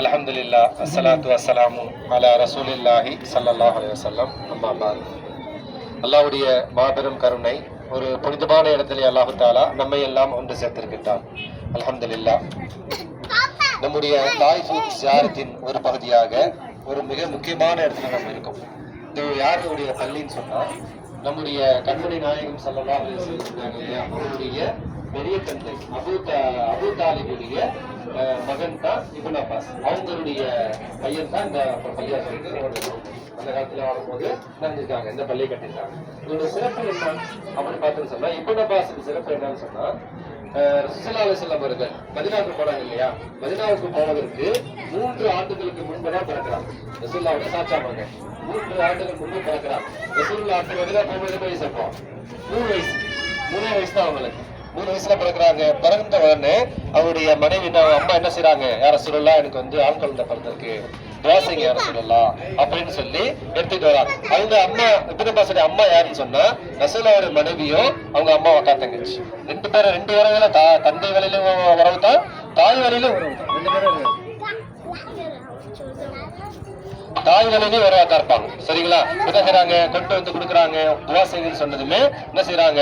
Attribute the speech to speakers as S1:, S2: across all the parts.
S1: அல்ஹம்துலில்லாஹ் அஸ்ஸலாத்து வஸ்ஸலாமு அலா ரசூலில்லாஹி ஸல்லல்லாஹு அலைஹி வஸல்லம். அம்மா பாத். அல்லாஹ்வுடைய மாபெரும் கருணை, ஒரு புனிதமான இடத்திலே அல்லாஹ் தஆலா நம்மை எல்லாம் ஒன்று சேர்த்திருக்கின்றான். அல்ஹம்துலில்லாஹ். நம்முடைய தாயிஃப் ஜியாரத்தின் ஒரு பகுதியாக ஒரு மிக முக்கியமான இடத்துல நம்ம இருக்கோம். இது யாருடைய பள்ளின்னு சொன்னா, நம்முடைய கண்மணி நாயகம் ஸல்லல்லாஹு அலைஹி வஸல்லம் அவருடைய பெரிய தந்தை அபூ தாலிபுடைய மகன் தான் இப்னு அப்பாஸ். அவங்களுடைய பையன் தான் இந்த பள்ளியாசலுக்கு அந்த காலத்துல வாழும்போது நினைஞ்சிருக்காங்க, இந்த பள்ளியை கட்டிருக்காங்க. இதோட சிறப்பு என்ன அப்படின்னு பார்த்தோம்னு சொன்னா, இப்னு அப்பாஸுக்கு சிறப்பு என்னன்னு சொன்னா, ஸல்லல்லாஹு அலைஹி வஸல்லம் அவர்கள் மதீனாவுக்கு போனாங்க இல்லையா, மதீனாவுக்கு போனதற்கு 3 ஆண்டுகளுக்கு முன்பதான் பிறக்கிறாங்க. ரசூலுல்லாஹ்வோட சாட்சாமாங்க 3 ஆண்டுகள் முன்பு பிறக்கிறாங்க. ரசூலுல்லாஹ் மதீனா போகும்போது வயசு அப்போ 3 வயசு, 3 வயசு தான் அவங்களுக்கு. 3 வயசுல பிறக்கிறாங்க. பிறந்த உடனே அவருடைய மனைவி அம்மா என்ன செய்யறாங்க, யார சொல்லலாம், எனக்கு ஆண் குழந்தை பிறந்திருக்கு, துவாசைங்க யார சொல்லலாம் அப்படின்னு சொல்லி எடுத்துட்டு வராங்க. அவங்க அம்மா இப்னு அப்பாஸுடைய அம்மா யாருன்னு சொன்னா, ரசூலுல்லாஹ்வோட மனைவியும் அவங்க அம்மா அக்கா தங்கச்சி 2 பேரும் 2 வரவுல தந்தை வழியிலும் வரவு தான், தாய் வழியிலும் வரவு தான். 2 பேரும் தாய் வழியிலும் வரவாக்கா இருப்பாங்க. சரிங்களா? என்ன செய்யறாங்க, கொண்டு வந்து கொடுக்குறாங்க. துவா செய்யுன்னு சொன்னதுமே என்ன செய்யறாங்க,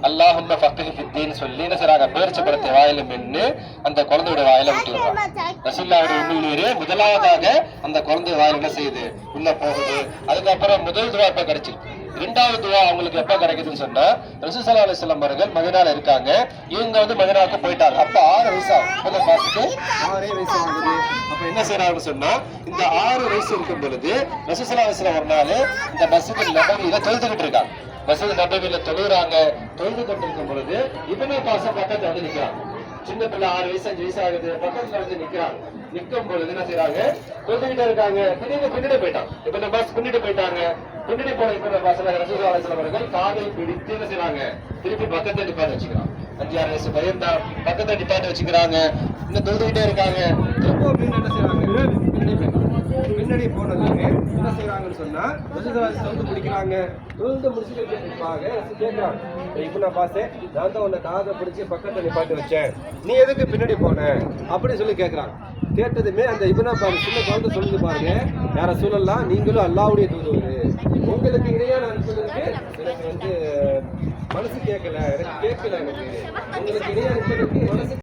S1: அல்லாஹும்ம ஃபக்ஹி ஃபித்தீன் சொல்லி என்ன செய்யறாங்க, பேரிச்ச பழத்தை வாயில மென்னு அந்த குழந்தையோட வாயில விட்டு விடுறாங்க. ரசூலுல்லாஹ்வுடைய உம்முல் முதலாவதாக அந்த குழந்தை வாயில என்ன செய்யுது, உள்ள போகுது. அதுக்கப்புறம் முதல் துவா இப்ப கிடைச்சிருக்கு. 2வது துவா அவங்களுக்கு எப்ப கிடைக்குதுன்னு சொன்னா, ரசூல் ஸல்லல்லாஹு அலைஹி வஸல்லம் அவர்கள் மதீனால இருக்காங்க. இவங்க மதீனாவுக்கு போயிட்டாங்க. அப்ப 6 வயசு ஆகுது. பாத்துட்டு 6 வயசு ஆகுது. அப்ப என்ன செய்யறாங்கன்னு சொன்னா, இந்த 6 வயசு இருக்கும் பொழுது ரசூல் ஸல்லல்லாஹு அலைஹி வஸல்லம் ஒரு நாள் இந்த மஸ்ஜித் நபவியில தொழுதுகிட்டு இருக்காங்க. மஸ்ஜித் நபவியில தொழுறாங்க. தொழுது கொண்டிருக்கும் பொழுது இப்னு அப்பாஸ் பக்கத்துல வந்து நிக்கிறாங்க. சின்ன பிள்ளை 6 வயசு 5 வயசு ஆகுது. பக்கத்துல வந்து நிக்கிறாங்க. நிற்கும் பொழுது என்ன செய்யறாங்க, தொழுதுகிட்டே இருக்காங்க. பின்னாடி போயிட்டாங்க. இப்னு அப்பாஸ் பின்னாடி போயிட்டாங்க. பின்னாடி போன இப்னு அப்பாஸ் ரசூல் ஸல்லல்லாஹு அலைஹி வஸல்லம் அவர்கள் காதை பிடித்து என்ன செய்யறாங்க, திருப்பி பக்கத்துல நிப்பாட்டி வச்சுக்கிறாங்க. 5-6 வயசு பையன் தான், பக்கத்துல நிப்பாட்டி வச்சுக்கிறாங்க. இன்னும் தொழுதுகிட்டே இருக்காங்க. திரும்ப என்ன செய்யறாங்க, பின்னாடி போனதுக்கு என்ன செய்யறாங்கன்னு சொன்னா, தொழுது முடிக்கிறாங்க. தொழுது முடிச்சுட்டு கேட்கிறாங்க, இப்னு அப்பாஸே, நான் தான் உன்னை காதை பிடிச்சி பக்கத்துல நிப்பாட்டி வச்சேன், நீ எதுக்கு பின்னாடி போன அப்படின்னு சொல்லி கேட்கிறாங்க. கேட்டதுமே அந்த இப்னு அப்பாஸ் சின்ன குழந்தை சொல்லுது, பாருங்க, யார சொல்லலாம், நீங்களும் அல்லாஹ்வுடைய தூதுவர், உங்களுக்கு இணையா நான் சொல்றதுக்கு எனக்கு மனசு கேட்கல, எனக்கு உங்களுக்கு இணையா மனசு